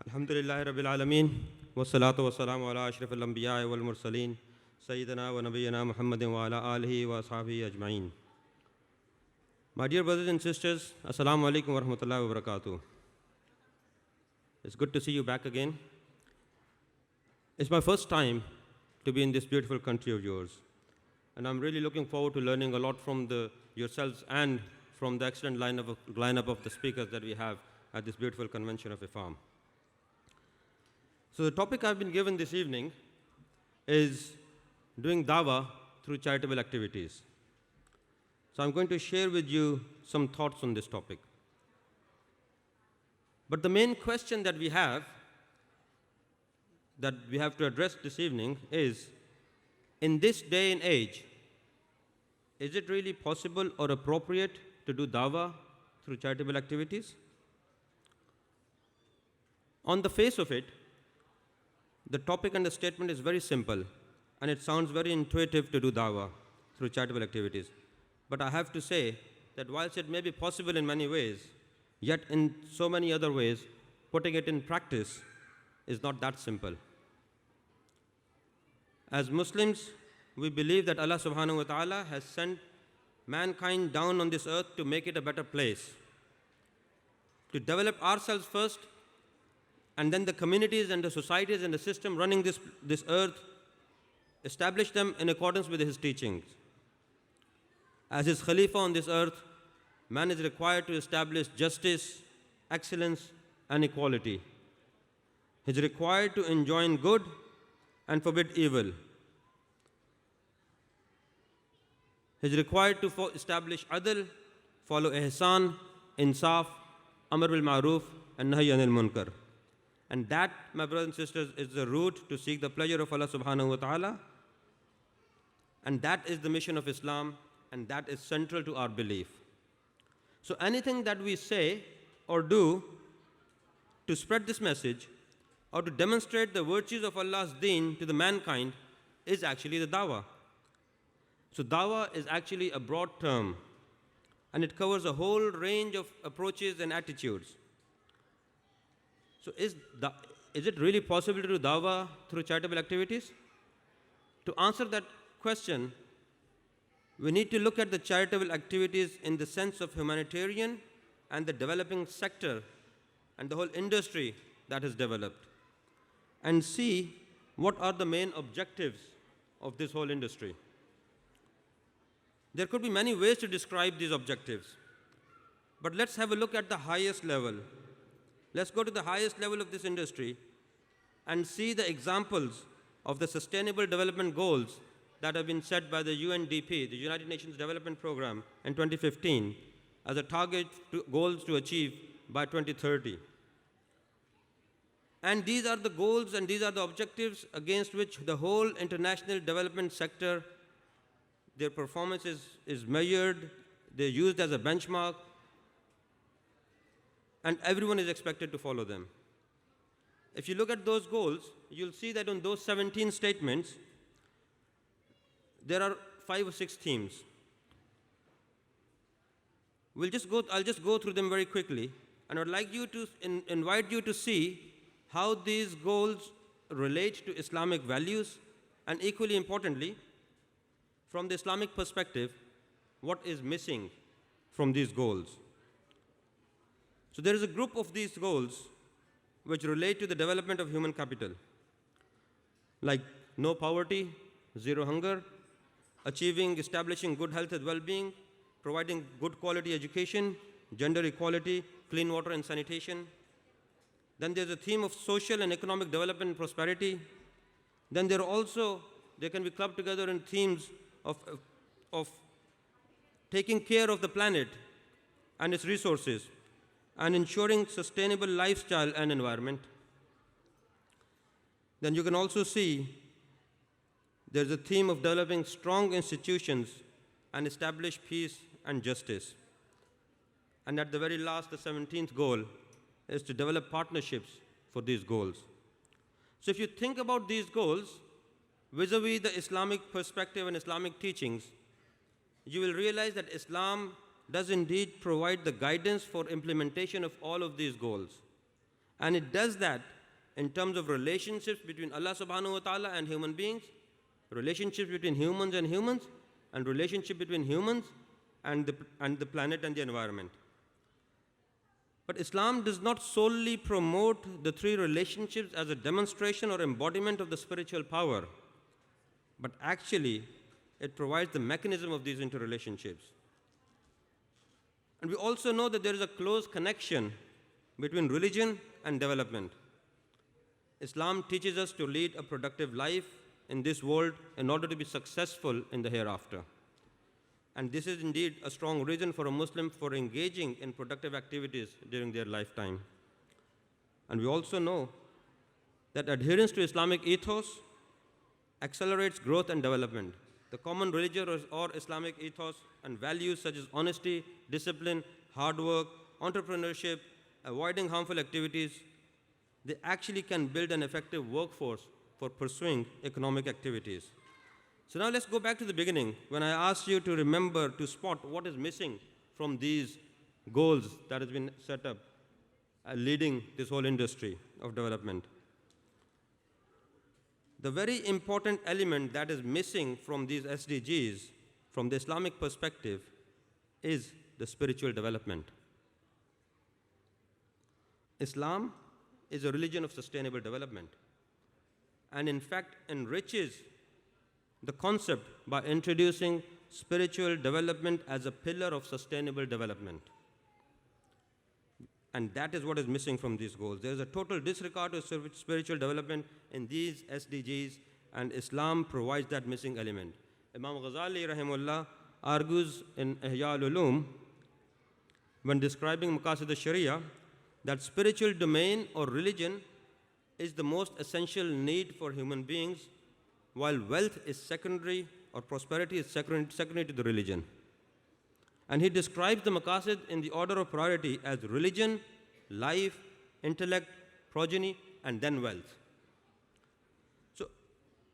Alhamdulillahi Rabbil Alameen, wassalatu wassalamu ala ashrafil anbiya wal mursaleen, Sayyidina wa Nabiyyina Muhammadin wa ala alihi wa ashabihi ajma'in. My dear brothers and sisters, Assalamu alaikum wa rahmatullahi wa barakatuh. It's good to see you back again. It's my first time to be in this beautiful country of yours, and I'm really looking forward to learning a lot from yourselves and from the excellent lineup of the speakers that we have at this beautiful convention of IFAM. So the topic I've been given this evening is doing Dawah through charitable activities. So I'm going to share with you some thoughts on this topic. But the main question that we have to address this evening is, in this day and age, is it really possible or appropriate to do Dawah through charitable activities? On the face of it, the topic and the statement is very simple, and it sounds very intuitive to do Dawah through charitable activities. But I have to say that whilst it may be possible in many ways, yet in so many other ways, putting it in practice is not that simple. As Muslims, we believe that Allah subhanahu wa ta'ala has sent mankind down on this earth to make it a better place, to develop ourselves first, and then the communities and the societies and the system running this earth, establish them in accordance with his teachings. As his Khalifa on this earth, man is required to establish justice, excellence, and equality. He is required to enjoin good and forbid evil. He is required to establish adl, follow ihsan, insaf, amr bil ma'roof, and nahy anil munkar. And that, my brothers and sisters, is the route to seek the pleasure of Allah subhanahu wa ta'ala. And that is the mission of Islam, and that is central to our belief. So anything that we say or do to spread this message or to demonstrate the virtues of Allah's deen to the mankind is actually the Dawah. So Dawah is actually a broad term, and it covers a whole range of approaches and attitudes. So is it really possible to do Dawah through charitable activities? To answer that question, we need to look at the charitable activities in the sense of humanitarian and the developing sector and the whole industry that has developed, and see what are the main objectives of this whole industry. There could be many ways to describe these objectives, but let's have a look at the highest level. Let's go to the highest level of this industry and see the examples of the Sustainable Development Goals that have been set by the UNDP, the United Nations Development Programme, in 2015 as a target goals to achieve by 2030. And these are the goals and these are the objectives against which the whole international development sector, their performance is measured, they're used as a benchmark, and everyone is expected to follow them. If you look at those goals, you'll see that on those 17 statements, there are 5 or 6 themes. I'll just go through them very quickly, and I'd like to invite you to see how these goals relate to Islamic values, and equally importantly, from the Islamic perspective, what is missing from these goals. So there is a group of these goals which relate to the development of human capital, like no poverty, zero hunger, establishing good health and well-being, providing good quality education, gender equality, clean water and sanitation. Then there's a theme of social and economic development and prosperity. Then they can be clubbed together in themes of taking care of the planet and its resources, and ensuring sustainable lifestyle and environment. Then you can also see there's a theme of developing strong institutions and establish peace and justice. And at the very last, the 17th goal is to develop partnerships for these goals. So if you think about these goals vis-a-vis the Islamic perspective and Islamic teachings, you will realize that Islam does indeed provide the guidance for implementation of all of these goals. And it does that in terms of relationships between Allah subhanahu wa ta'ala and human beings, relationships between humans, and relationship between humans and the planet and the environment. But Islam does not solely promote the three relationships as a demonstration or embodiment of the spiritual power, but actually it provides the mechanism of these interrelationships. And we also know that there is a close connection between religion and development. Islam teaches us to lead a productive life in this world in order to be successful in the hereafter. And this is indeed a strong reason for a Muslim for engaging in productive activities during their lifetime. And we also know that adherence to Islamic ethos accelerates growth and development. The common religious or Islamic ethos and values such as honesty, discipline, hard work, entrepreneurship, avoiding harmful activities, they actually can build an effective workforce for pursuing economic activities. So now let's go back to the beginning when I asked you to remember to spot what is missing from these goals that has been set up leading this whole industry of development. The very important element that is missing from these SDGs, from the Islamic perspective, is the spiritual development. Islam is a religion of sustainable development, and in fact enriches the concept by introducing spiritual development as a pillar of sustainable development. And that is what is missing from these goals. There is a total disregard to spiritual development in these SDGs, and Islam provides that missing element. Imam Ghazali rahimullah argues in Ihya al-Ulum when describing Maqasid al-Sharia that spiritual domain or religion is the most essential need for human beings, while wealth is secondary or prosperity is secondary to the religion. And he describes the maqasid in the order of priority as religion, life, intellect, progeny, and then wealth. So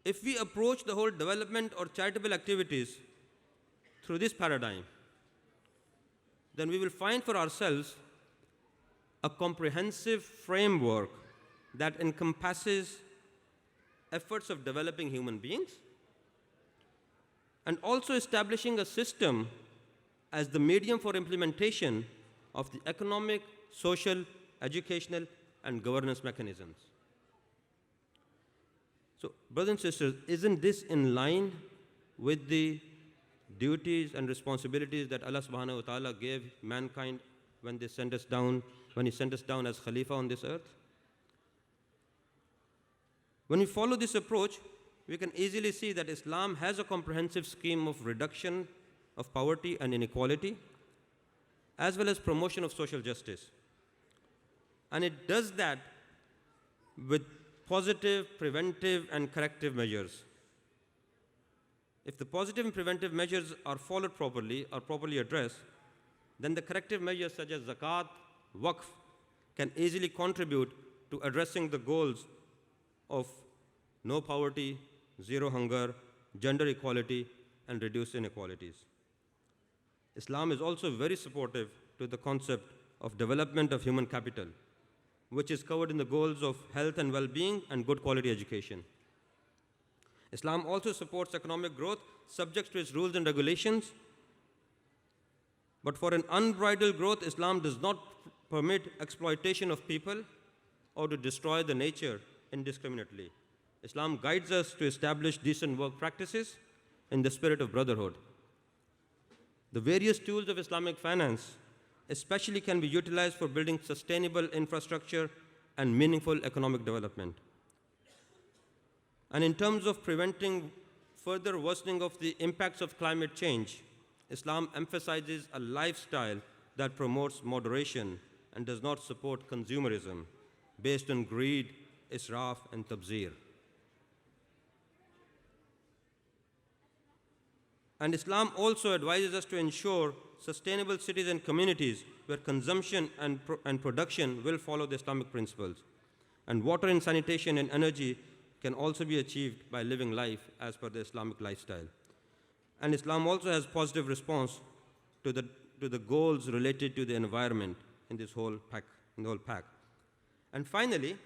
if we approach the whole development or charitable activities through this paradigm, then we will find for ourselves a comprehensive framework that encompasses efforts of developing human beings and also establishing a system as the medium for implementation of the economic, social, educational, and governance mechanisms. So, brothers and sisters, isn't this in line with the duties and responsibilities that Allah subhanahu wa ta'ala gave mankind when He sent us down as Khalifa on this earth? When we follow this approach, we can easily see that Islam has a comprehensive scheme of reduction of poverty and inequality, as well as promotion of social justice. And it does that with positive, preventive, and corrective measures. If the positive and preventive measures are followed properly, or properly addressed, then the corrective measures such as zakat, waqf, can easily contribute to addressing the goals of no poverty, zero hunger, gender equality, and reduced inequalities. Islam is also very supportive to the concept of development of human capital, which is covered in the goals of health and well-being and good quality education. Islam also supports economic growth subject to its rules and regulations. But for an unbridled growth, Islam does not permit exploitation of people or to destroy the nature indiscriminately. Islam guides us to establish decent work practices in the spirit of brotherhood. The various tools of Islamic finance especially can be utilized for building sustainable infrastructure and meaningful economic development. And in terms of preventing further worsening of the impacts of climate change, Islam emphasizes a lifestyle that promotes moderation and does not support consumerism based on greed, israf, and tabzir. And Islam also advises us to ensure sustainable cities and communities where consumption and production will follow the Islamic principles. And water and sanitation and energy can also be achieved by living life as per the Islamic lifestyle. And Islam also has positive response to the goals related to the environment in this whole pack. And finally,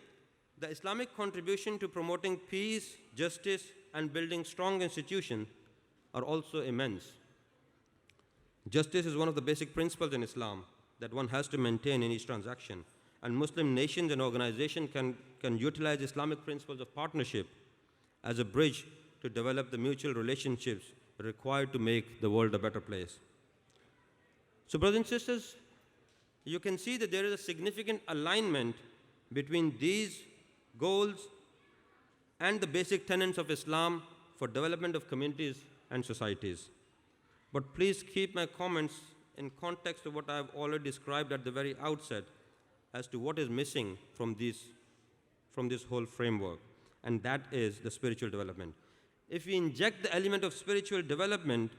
The Islamic contribution to promoting peace, justice, and building strong institutions are also immense. Justice is one of the basic principles in Islam that one has to maintain in each transaction, and Muslim nations and organizations can utilize Islamic principles of partnership as a bridge to develop the mutual relationships required to make the world a better place. So, brothers and sisters, you can see that there is a significant alignment between these goals and the basic tenets of Islam for development of communities and societies. But please keep my comments in context of what I have already described at the very outset as to what is missing from this whole framework, and that is the spiritual development. If we inject the element of spiritual development,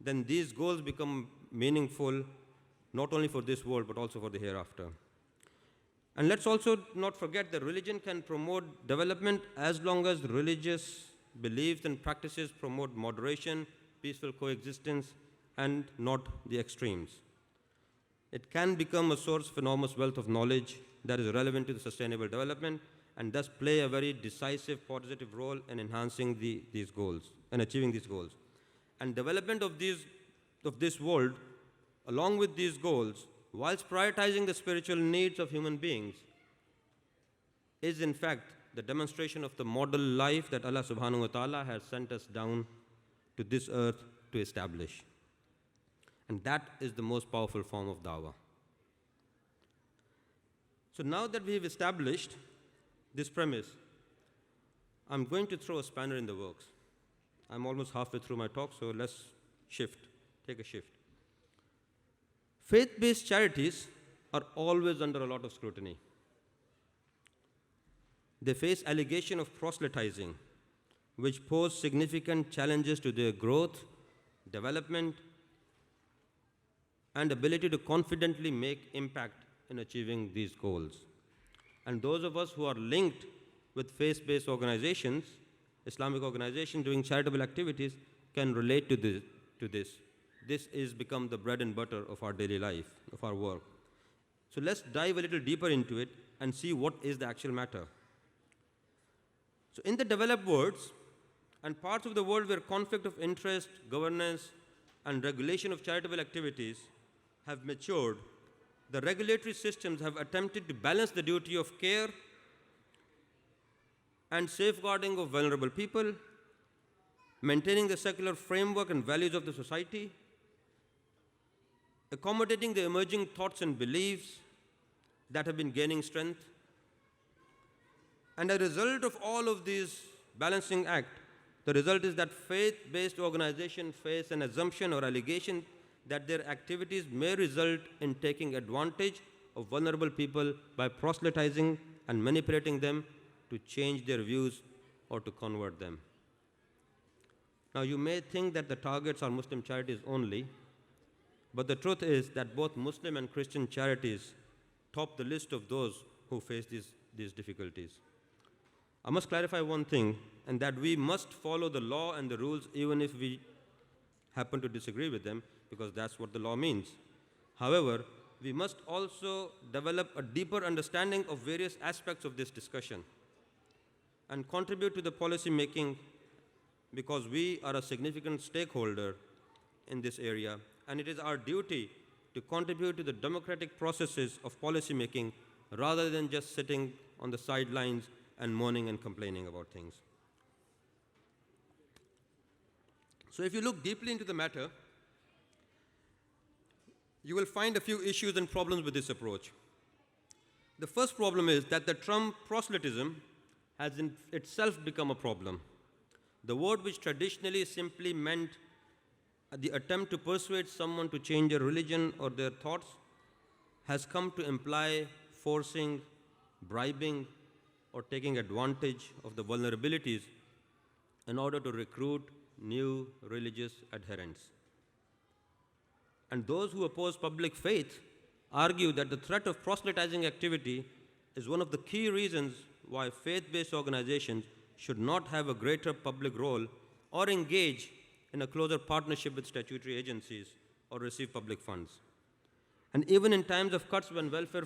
then these goals become meaningful not only for this world but also for the hereafter. And let's also not forget that religion can promote development as long as religious beliefs and practices promote moderation, peaceful coexistence, and not the extremes. It can become a source of enormous wealth of knowledge that is relevant to the sustainable development and thus play a very decisive positive role in enhancing these goals and achieving these goals. And development of this world, along with these goals, whilst prioritizing the spiritual needs of human beings, is in fact the demonstration of the model life that Allah subhanahu wa ta'ala has sent us down to this earth to establish. And that is the most powerful form of dawah. So now that we have established this premise, I'm going to throw a spanner in the works. I'm almost halfway through my talk, so let's take a shift. Faith-based charities are always under a lot of scrutiny. They face allegation of proselytizing, which pose significant challenges to their growth, development, and ability to confidently make impact in achieving these goals. And those of us who are linked with faith-based organizations, Islamic organizations doing charitable activities, can relate to this. This is become the bread and butter of our daily life, of our work. So let's dive a little deeper into it and see what is the actual matter. So in the developed worlds and parts of the world where conflict of interest, governance, and regulation of charitable activities have matured, the regulatory systems have attempted to balance the duty of care and safeguarding of vulnerable people, maintaining the secular framework and values of the society, accommodating the emerging thoughts and beliefs that have been gaining strength. And as a result of all of these balancing act, the result is that faith-based organizations face an assumption or allegation that their activities may result in taking advantage of vulnerable people by proselytizing and manipulating them to change their views or to convert them. Now, you may think that the targets are Muslim charities only, but the truth is that both Muslim and Christian charities top the list of those who face these difficulties. I must clarify one thing, and that we must follow the law and the rules even if we happen to disagree with them, because that's what the law means. However, we must also develop a deeper understanding of various aspects of this discussion and contribute to the policy making, because we are a significant stakeholder in this area, and it is our duty to contribute to the democratic processes of policy making rather than just sitting on the sidelines and moaning and complaining about things. So if you look deeply into the matter, you will find a few issues and problems with this approach. The first problem is that the term proselytism has in itself become a problem. The word, which traditionally simply meant the attempt to persuade someone to change a religion or their thoughts, has come to imply forcing, bribing, or taking advantage of the vulnerabilities in order to recruit new religious adherents. And those who oppose public faith argue that the threat of proselytizing activity is one of the key reasons why faith-based organizations should not have a greater public role or engage in a closer partnership with statutory agencies or receive public funds. And even in times of cuts to the welfare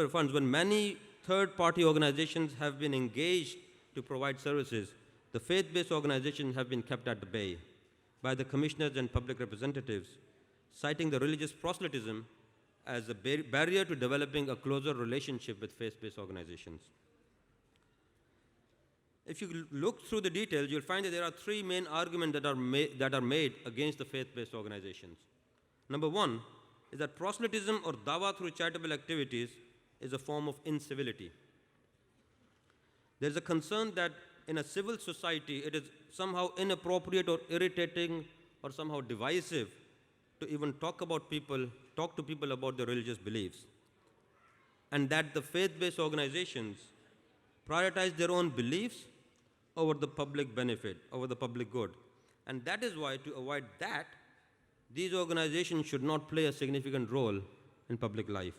funds, when many third-party organizations have been engaged to provide services, the faith-based organizations have been kept at the bay by the commissioners and public representatives, citing the religious proselytism as a barrier to developing a closer relationship with faith-based organizations. If you look through the details, you'll find that there are three main arguments that are made against the faith-based organizations. Number one is that proselytism or dawah through charitable activities is a form of incivility. There is a concern that in a civil society, it is somehow inappropriate or irritating or somehow divisive to even talk to people about their religious beliefs. And that the faith-based organizations prioritize their own beliefs over the public benefit, over the public good. And that is why, to avoid that, these organizations should not play a significant role in public life.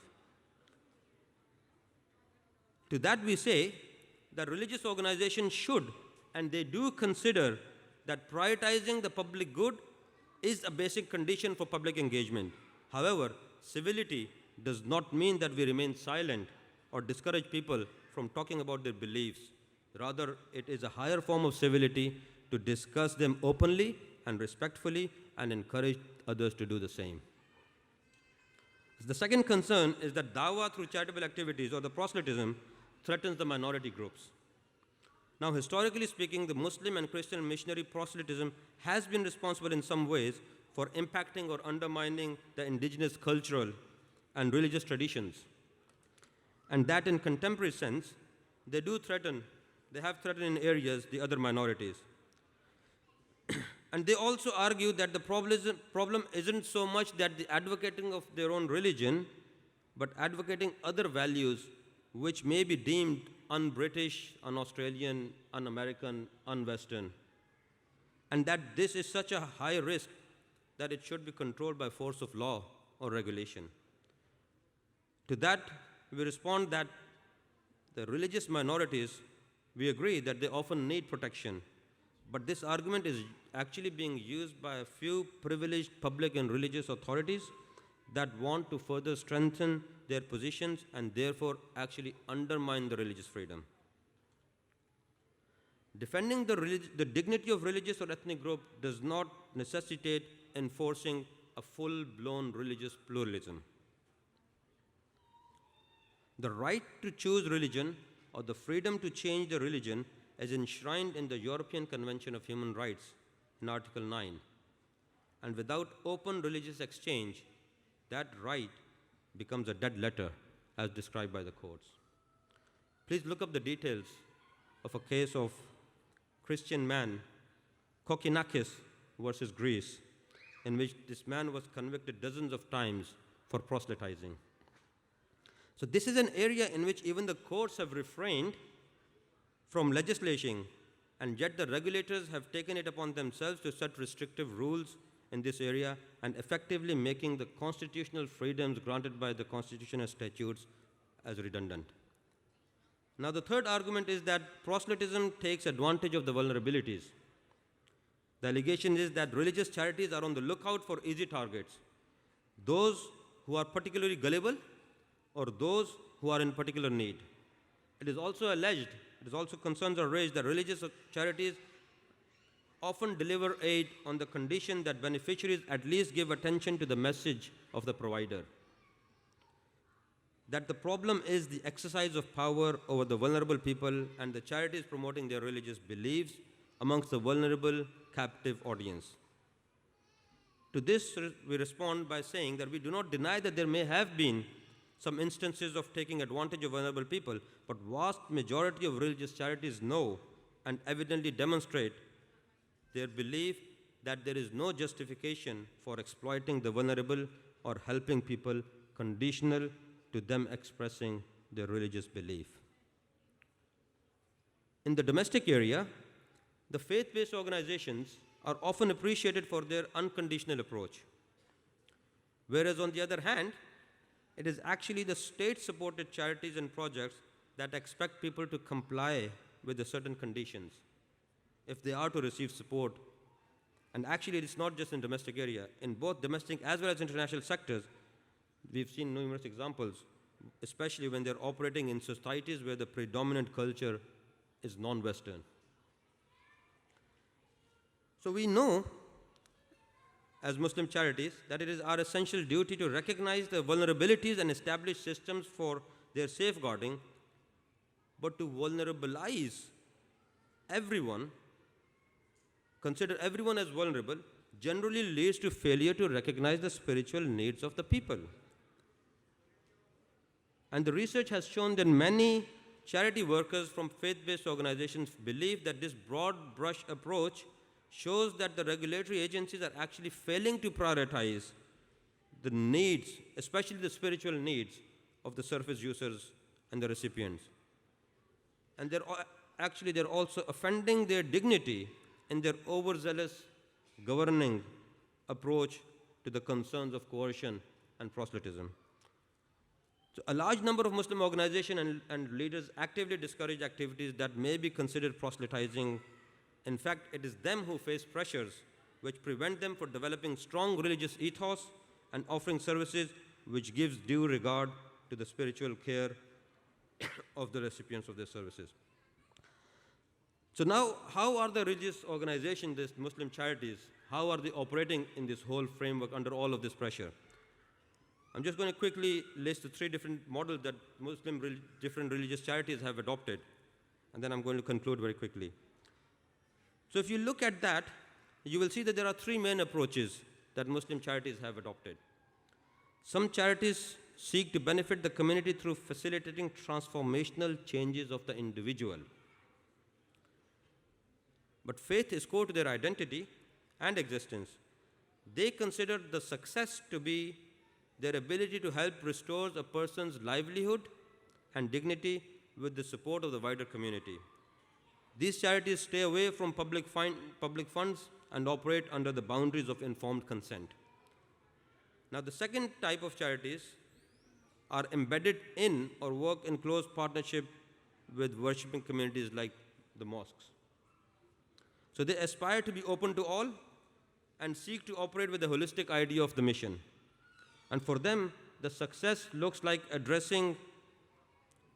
To that we say that religious organizations should, and they do consider that prioritizing the public good is a basic condition for public engagement. However, civility does not mean that we remain silent or discourage people from talking about their beliefs. Rather, it is a higher form of civility to discuss them openly and respectfully and encourage others to do the same. The second concern is that dawah through charitable activities or the proselytism threatens the minority groups. Now, historically speaking, the Muslim and Christian missionary proselytism has been responsible in some ways for impacting or undermining the indigenous cultural and religious traditions. And that in contemporary sense, they have threatened in areas the other minorities. And they also argue that the problem isn't so much that the advocating of their own religion, but advocating other values which may be deemed un-British, un-Australian, un-American, un-Western. And that this is such a high risk that it should be controlled by force of law or regulation. To that, we respond that the religious minorities, we agree that they often need protection, but this argument is actually being used by a few privileged public and religious authorities that want to further strengthen their positions and therefore actually undermine the religious freedom. Defending the dignity of religious or ethnic group does not necessitate enforcing a full-blown religious pluralism. The right to choose religion or the freedom to change the religion is enshrined in the European Convention of Human Rights in Article 9. And without open religious exchange, that right becomes a dead letter as described by the courts. Please look up the details of a case of Christian man, Kokinakis versus Greece, in which this man was convicted dozens of times for proselytizing. So this is an area in which even the courts have refrained from legislating, and yet the regulators have taken it upon themselves to set restrictive rules in this area and effectively making the constitutional freedoms granted by the Constitution and statutes as redundant. Now, the third argument is that proselytism takes advantage of the vulnerabilities. The allegation is that religious charities are on the lookout for easy targets, those who are particularly gullible or those who are in particular need. It is also alleged, concerns are raised that religious charities often deliver aid on the condition that beneficiaries at least give attention to the message of the provider. That the problem is the exercise of power over the vulnerable people and the charities promoting their religious beliefs amongst the vulnerable captive audience. To this, we respond by saying that we do not deny that there may have been some instances of taking advantage of vulnerable people, but vast majority of religious charities know and evidently demonstrate their belief that there is no justification for exploiting the vulnerable or helping people conditional to them expressing their religious belief. In the domestic area, the faith-based organizations are often appreciated for their unconditional approach. Whereas on the other hand, it is actually the state-supported charities and projects that expect people to comply with the certain conditions if they are to receive support. And actually, it's not just in domestic area. In both domestic as well as international sectors, we've seen numerous examples especially when they're operating in societies where the predominant culture is non-Western. So we know, as Muslim charities, that it is our essential duty to recognize the vulnerabilities and establish systems for their safeguarding, but to vulnerabilize everyone, consider everyone as vulnerable, generally leads to failure to recognize the spiritual needs of the people. And the research has shown that many charity workers from faith-based organizations believe that this broad brush approach shows that the regulatory agencies are actually failing to prioritize the needs, especially the spiritual needs of the service users and the recipients. And they're also offending their dignity in their overzealous governing approach to the concerns of coercion and proselytism. So a large number of Muslim organizations and leaders actively discourage activities that may be considered proselytizing. In fact, it is them who face pressures which prevent them from developing strong religious ethos and offering services which gives due regard to the spiritual care of the recipients of their services. So now, how are the religious organizations, these Muslim charities, how are they operating in this whole framework under all of this pressure? I'm just going to quickly list the three different models that different religious charities have adopted, and then I'm going to conclude very quickly. So if you look at that, you will see that there are three main approaches that Muslim charities have adopted. Some charities seek to benefit the community through facilitating transformational changes of the individual. But faith is core to their identity and existence. They consider the success to be their ability to help restore a person's livelihood and dignity with the support of the wider community. These charities stay away from public funds and operate under the boundaries of informed consent. Now, the second type of charities are embedded in or work in close partnership with worshipping communities like the mosques. So they aspire to be open to all and seek to operate with the holistic idea of the mission. And for them, the success looks like addressing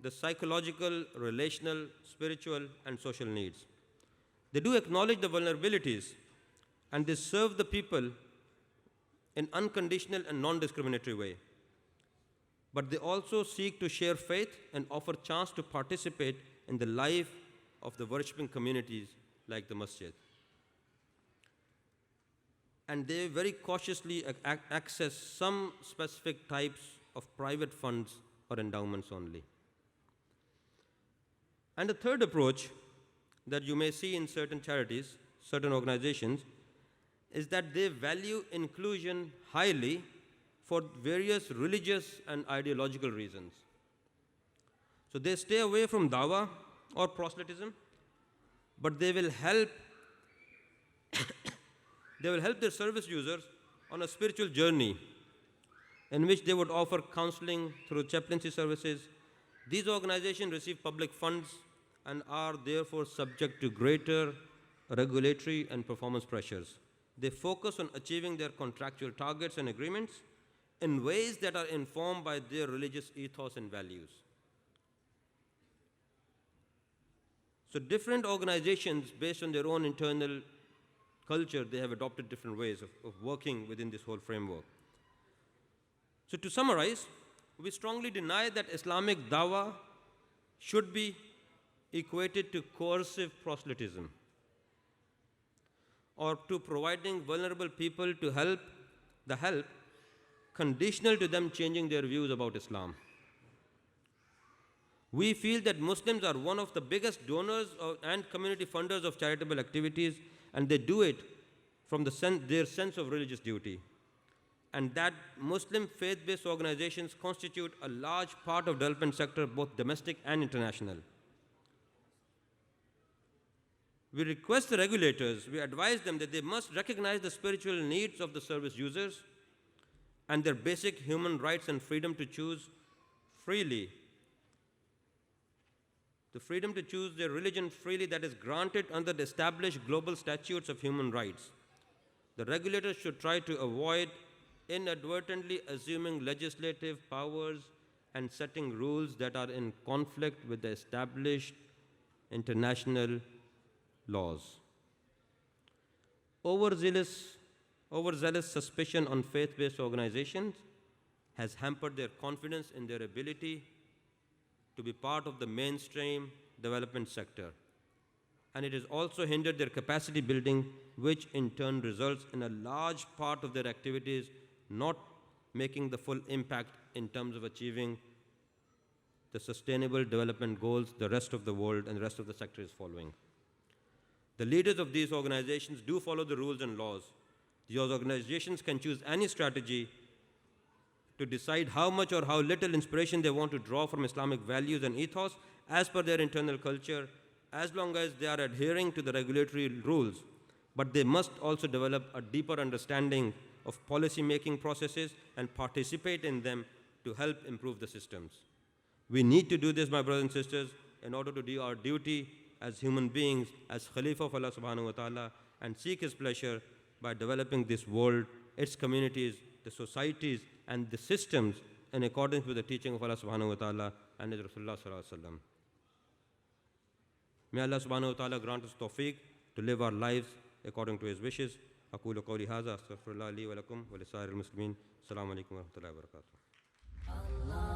the psychological, relational, spiritual, and social needs. They do acknowledge the vulnerabilities, and they serve the people in unconditional and non-discriminatory way. But they also seek to share faith and offer chance to participate in the life of the worshipping communities like the masjid. And they very cautiously access some specific types of private funds or endowments only. And the third approach that you may see in certain charities, certain organizations, is that they value inclusion highly for various religious and ideological reasons. So they stay away from Dawah or proselytism, but they will help their service users on a spiritual journey in which they would offer counseling through chaplaincy services. These organizations receive public funds and are therefore subject to greater regulatory and performance pressures. They focus on achieving their contractual targets and agreements in ways that are informed by their religious ethos and values. So different organizations, based on their own internal culture, they have adopted different ways of working within this whole framework. So to summarize, we strongly deny that Islamic Dawah should be equated to coercive proselytism or to providing vulnerable people to help conditional to them changing their views about Islam. We feel that Muslims are one of the biggest donors and community funders of charitable activities, and they do it from their sense of religious duty. And that Muslim faith-based organizations constitute a large part of development sector, both domestic and international. We request the regulators, we advise them that they must recognize the spiritual needs of the service users and their basic human rights and freedom to choose freely. The freedom to choose their religion freely that is granted under the established global statutes of human rights. The regulators should try to avoid inadvertently assuming legislative powers and setting rules that are in conflict with the established international laws. Overzealous suspicion on faith-based organizations has hampered their confidence in their ability to be part of the mainstream development sector. And it has also hindered their capacity building, which in turn results in a large part of their activities not making the full impact in terms of achieving the sustainable development goals the rest of the world and the rest of the sector is following. The leaders of these organizations do follow the rules and laws. These organizations can choose any strategy to decide how much or how little inspiration they want to draw from Islamic values and ethos as per their internal culture, as long as they are adhering to the regulatory rules. But they must also develop a deeper understanding of policy-making processes and participate in them to help improve the systems. We need to do this, my brothers and sisters, in order to do our duty as human beings, as Khalifa of Allah subhanahu wa ta'ala, and seek His pleasure by developing this world, its communities, the societies, and the systems in accordance with the teaching of Allah subhanahu wa ta'ala and His Rasulullah sallallahu alaihi wasallam. May Allah subhanahu wa ta'ala grant us tawfiq to live our lives according to His wishes. أقول قولي هذا أستغفر الله لي ولكم ولسائر المسلمين. السلام عليكم ورحمة الله وبركاته.